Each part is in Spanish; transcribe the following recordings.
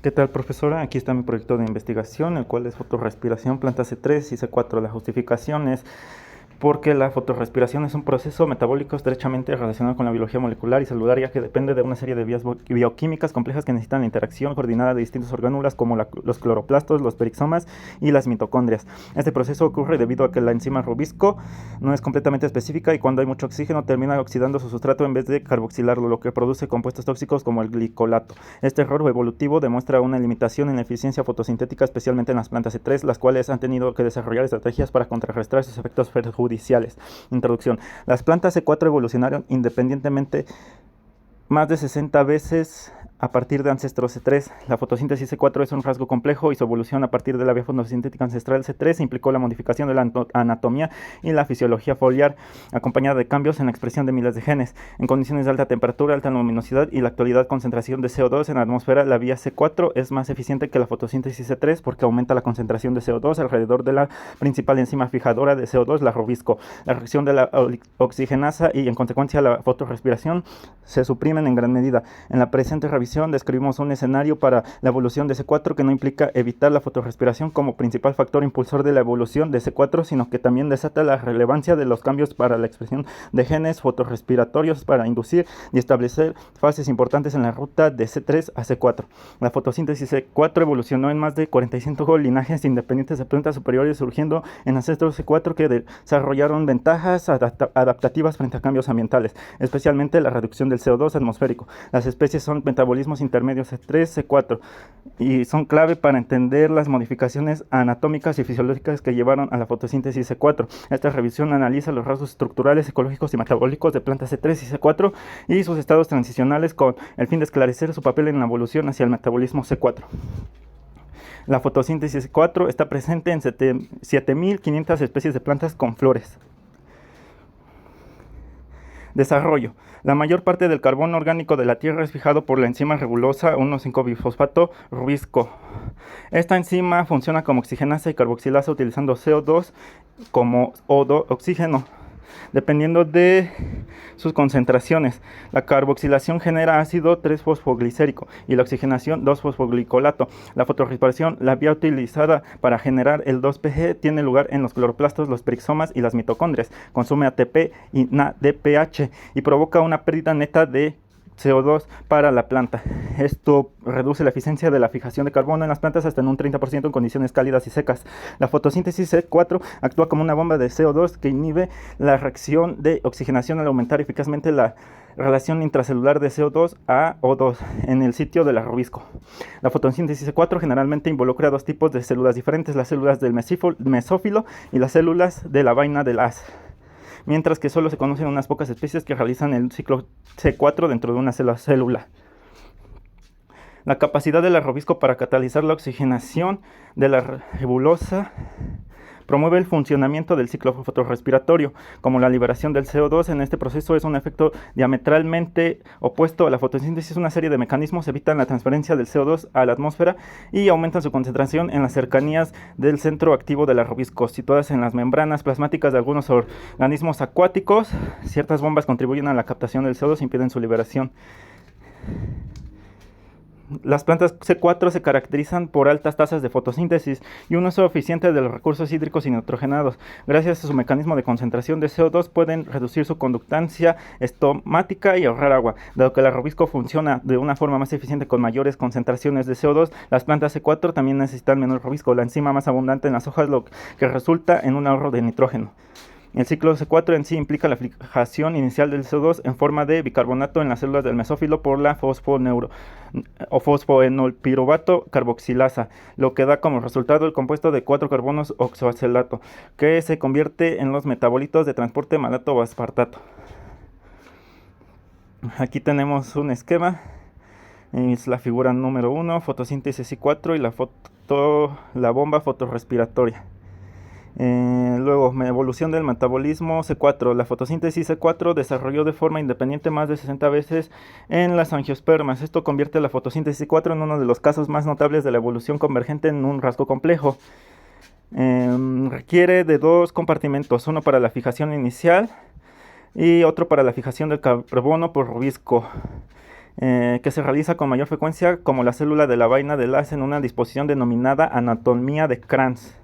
¿Qué tal, profesora? Aquí está mi proyecto de investigación, el cual es fotorrespiración, planta C3 y C4. La justificación es porque la fotorrespiración es un proceso metabólico estrechamente relacionado con la biología molecular y celular, ya que depende de una serie de vías bioquímicas complejas que necesitan la interacción coordinada de distintos orgánulos como los cloroplastos, los perisomas y las mitocondrias. Este proceso ocurre debido a que la enzima rubisco no es completamente específica y cuando hay mucho oxígeno termina oxidando su sustrato en vez de carboxilarlo, lo que produce compuestos tóxicos como el glicolato. Este error evolutivo demuestra una limitación en la eficiencia fotosintética, especialmente en las plantas C3, las cuales han tenido que desarrollar estrategias para contrarrestar sus efectos perjudiciales. Introducción. Las plantas C4 evolucionaron independientemente más de 60 veces a partir de ancestros C3. La fotosíntesis C4 es un rasgo complejo y su evolución a partir de la vía fotosintética ancestral C3 implicó la modificación de la anatomía y la fisiología foliar, acompañada de cambios en la expresión de miles de genes. En condiciones de alta temperatura, alta luminosidad y la actualidad concentración de CO2 en la atmósfera, la vía C4 es más eficiente que la fotosíntesis C3 porque aumenta la concentración de CO2 alrededor de la principal enzima fijadora de CO2, la rubisco. La reacción de la oxigenasa y en consecuencia la fotorrespiración se suprimen en gran medida. En la presente revisión describimos un escenario para la evolución de C4 que no implica evitar la fotorrespiración como principal factor impulsor de la evolución de C4, sino que también desata la relevancia de los cambios para la expresión de genes fotorrespiratorios para inducir y establecer fases importantes en la ruta de C3 a C4. La fotosíntesis C4 evolucionó en más de 45 linajes independientes de plantas superiores, surgiendo en ancestros C4 que desarrollaron ventajas adaptativas frente a cambios ambientales, especialmente la reducción del CO2 atmosférico. Las especies son metabolismos intermedios C3, C4 y son clave para entender las modificaciones anatómicas y fisiológicas que llevaron a la fotosíntesis C4. Esta revisión analiza los rasgos estructurales, ecológicos y metabólicos de plantas C3 y C4 y sus estados transicionales con el fin de esclarecer su papel en la evolución hacia el metabolismo C4. La fotosíntesis C4 está presente en 7.500 especies de plantas con flores. Desarrollo. La mayor parte del carbono orgánico de la Tierra es fijado por la enzima regulosa 1,5-bifosfato rubisco. Esta enzima funciona como oxigenasa y carboxilasa utilizando CO2 como oxígeno, dependiendo de sus concentraciones. La carboxilación genera ácido 3-fosfoglicérico y la oxigenación 2-fosfoglicolato. La fotorrespiración, la vía utilizada para generar el 2-PG, tiene lugar en los cloroplastos, los perisomas y las mitocondrias. Consume ATP y NADPH y provoca una pérdida neta de CO2 para la planta. Esto reduce la eficiencia de la fijación de carbono en las plantas hasta en un 30% en condiciones cálidas y secas. La fotosíntesis C4 actúa como una bomba de CO2 que inhibe la reacción de oxigenación al aumentar eficazmente la relación intracelular de CO2 a O2 en el sitio de la rubisco. La fotosíntesis C4 generalmente involucra dos tipos de células diferentes, las células del mesófilo y las células de la vaina del haz, mientras que solo se conocen unas pocas especies que realizan el ciclo C4 dentro de una célula. La capacidad de la rubisco para catalizar la oxigenación de la nebulosa promueve el funcionamiento del ciclo fotorrespiratorio, como la liberación del CO2. En este proceso es un efecto diametralmente opuesto a la fotosíntesis. Una serie de mecanismos evitan la transferencia del CO2 a la atmósfera y aumentan su concentración en las cercanías del centro activo de la rubisco, situadas en las membranas plasmáticas de algunos organismos acuáticos. Ciertas bombas contribuyen a la captación del CO2 e impiden su liberación. Las plantas C4 se caracterizan por altas tasas de fotosíntesis y un uso eficiente de los recursos hídricos y nitrogenados. Gracias a su mecanismo de concentración de CO2 pueden reducir su conductancia estomática y ahorrar agua. Dado que la rubisco funciona de una forma más eficiente con mayores concentraciones de CO2, las plantas C4 también necesitan menos rubisco, la enzima más abundante en las hojas, lo que resulta en un ahorro de nitrógeno. El ciclo C4 en sí implica la fijación inicial del CO2 en forma de bicarbonato en las células del mesófilo por la fosfoenolpiruvato carboxilasa, lo que da como resultado el compuesto de 4 carbonos oxoacetato, que se convierte en los metabolitos de transporte malato o aspartato. Aquí tenemos un esquema, es la figura número 1, fotosíntesis C4 y la bomba fotorrespiratoria. Luego, evolución del metabolismo C4. La fotosíntesis C4 desarrolló de forma independiente más de 60 veces en las angiospermas. Esto convierte la fotosíntesis C4 en uno de los casos más notables de la evolución convergente en un rasgo complejo. Requiere de dos compartimentos, uno para la fijación inicial y otro para la fijación del carbono por rubisco. que se realiza con mayor frecuencia como la célula de la vaina de Las en una disposición denominada anatomía de Kranz.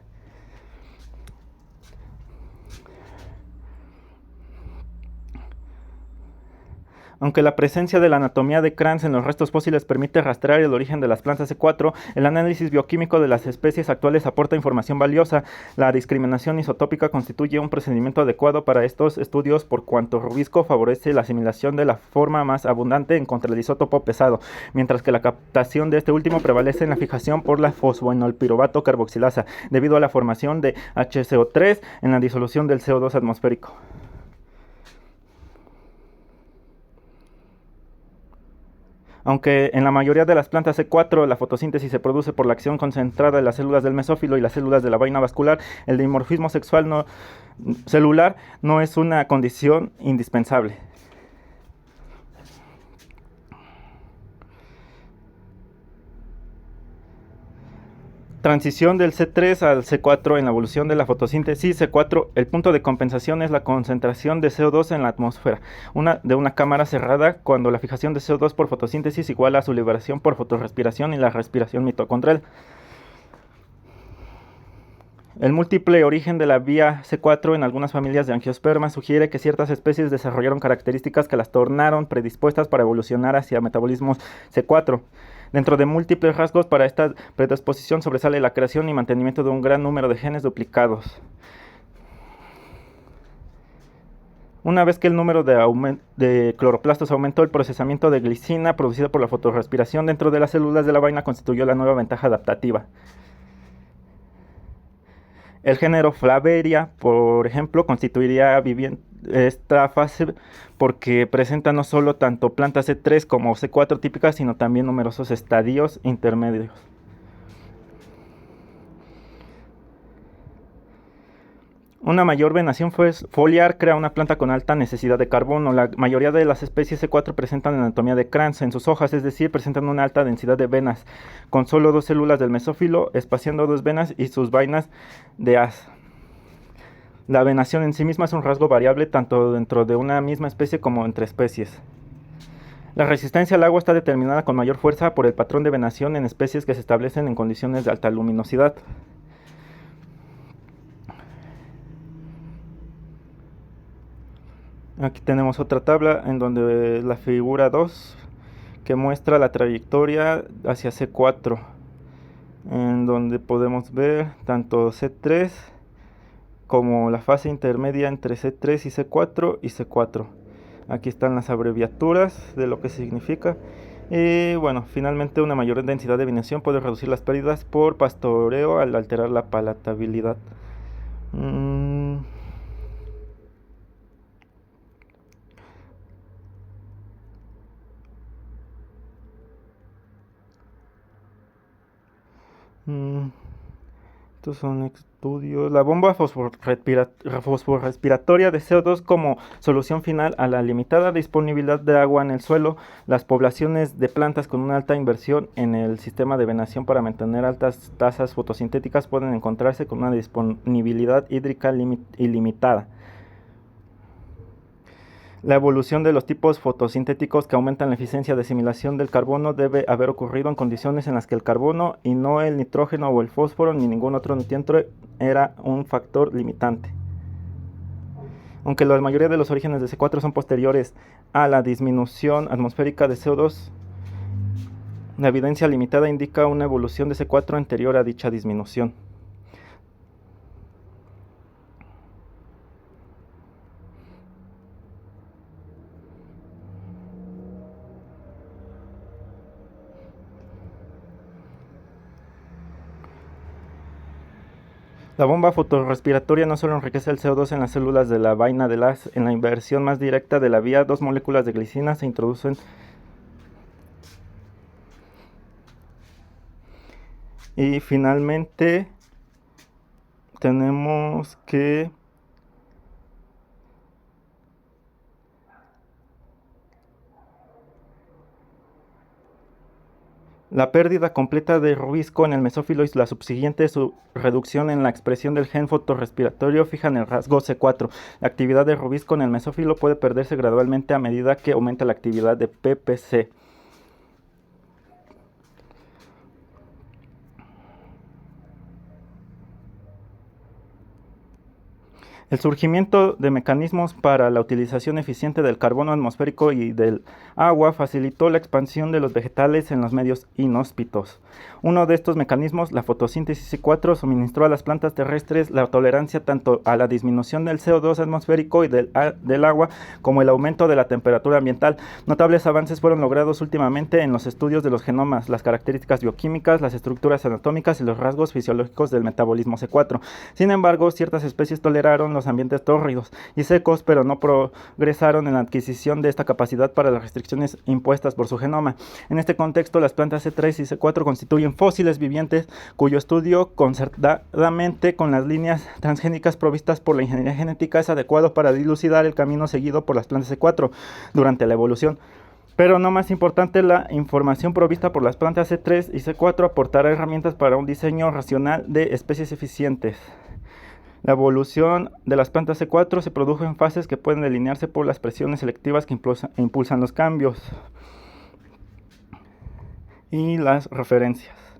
Aunque la presencia de la anatomía de Kranz en los restos fósiles permite rastrear el origen de las plantas C4, el análisis bioquímico de las especies actuales aporta información valiosa. La discriminación isotópica constituye un procedimiento adecuado para estos estudios por cuanto rubisco favorece la asimilación de la forma más abundante en contra del isótopo pesado, mientras que la captación de este último prevalece en la fijación por la fosfoenolpiruvato carboxilasa, debido a la formación de HCO3 en la disolución del CO2 atmosférico. Aunque en la mayoría de las plantas C4 la fotosíntesis se produce por la acción concentrada de las células del mesófilo y las células de la vaina vascular, el dimorfismo sexual celular no es una condición indispensable. Transición del C3 al C4 en la evolución de la fotosíntesis C4, el punto de compensación es la concentración de CO2 en la atmósfera de una cámara cerrada cuando la fijación de CO2 por fotosíntesis iguala a su liberación por fotorrespiración y la respiración mitocondrial. El múltiple origen de la vía C4 en algunas familias de angiospermas sugiere que ciertas especies desarrollaron características que las tornaron predispuestas para evolucionar hacia metabolismos C4. Dentro de múltiples rasgos para esta predisposición sobresale la creación y mantenimiento de un gran número de genes duplicados. Una vez que el número de cloroplastos aumentó, el procesamiento de glicina producida por la fotorrespiración dentro de las células de la vaina constituyó la nueva ventaja adaptativa. El género Flaveria, por ejemplo, constituiría esta fase porque presenta no solo tanto plantas C3 como C4 típicas, sino también numerosos estadios intermedios. Una mayor venación foliar crea una planta con alta necesidad de carbono. La mayoría de las especies C4 presentan anatomía de Kranz en sus hojas, es decir, presentan una alta densidad de venas, con solo 2 células del mesófilo, espaciando 2 venas y sus vainas de haz. La venación en sí misma es un rasgo variable tanto dentro de una misma especie como entre especies. La resistencia al agua está determinada con mayor fuerza por el patrón de venación en especies que se establecen en condiciones de alta luminosidad. Aquí tenemos otra tabla en donde la figura 2 que muestra la trayectoria hacia C4, en donde podemos ver tanto C3 como la fase intermedia entre C3 y C4 y C4. Aquí están las abreviaturas de lo que significa. Y bueno, finalmente una mayor densidad de venación puede reducir las pérdidas por pastoreo al alterar la palatabilidad. Estos son estudios. La bomba fosforrespiratoria de CO2 como solución final a la limitada disponibilidad de agua en el suelo. Las poblaciones de plantas con una alta inversión en el sistema de venación para mantener altas tasas fotosintéticas pueden encontrarse con una disponibilidad hídrica ilimitada. La evolución de los tipos fotosintéticos que aumentan la eficiencia de asimilación del carbono debe haber ocurrido en condiciones en las que el carbono y no el nitrógeno o el fósforo ni ningún otro nutriente era un factor limitante. Aunque la mayoría de los orígenes de C4 son posteriores a la disminución atmosférica de CO2, la evidencia limitada indica una evolución de C4 anterior a dicha disminución. La bomba fotorrespiratoria no solo enriquece el CO2 en las células de la vaina de Las, en la inversión más directa de la vía, 2 moléculas de glicina se introducen y finalmente tenemos que la pérdida completa de rubisco en el mesófilo y la subsiguiente reducción en la expresión del gen fotorrespiratorio fijan el rasgo C4. La actividad de rubisco en el mesófilo puede perderse gradualmente a medida que aumenta la actividad de PPC. El surgimiento de mecanismos para la utilización eficiente del carbono atmosférico y del agua facilitó la expansión de los vegetales en los medios inhóspitos. Uno de estos mecanismos, la fotosíntesis C4, suministró a las plantas terrestres la tolerancia tanto a la disminución del CO2 atmosférico y del agua como el aumento de la temperatura ambiental. Notables avances fueron logrados últimamente en los estudios de los genomas, las características bioquímicas, las estructuras anatómicas y los rasgos fisiológicos del metabolismo C4. Sin embargo, ciertas especies toleraron los ambientes tórridos y secos, pero no progresaron en la adquisición de esta capacidad para las restricciones impuestas por su genoma. En este contexto, las plantas C3 y C4 constituyen fósiles vivientes cuyo estudio concertadamente con las líneas transgénicas provistas por la ingeniería genética es adecuado para dilucidar el camino seguido por las plantas C4 durante la evolución. Pero no más importante, la información provista por las plantas C3 y C4 aportará herramientas para un diseño racional de especies eficientes. La evolución de las plantas C4 se produjo en fases que pueden delinearse por las presiones selectivas que impulsan los cambios y las referencias.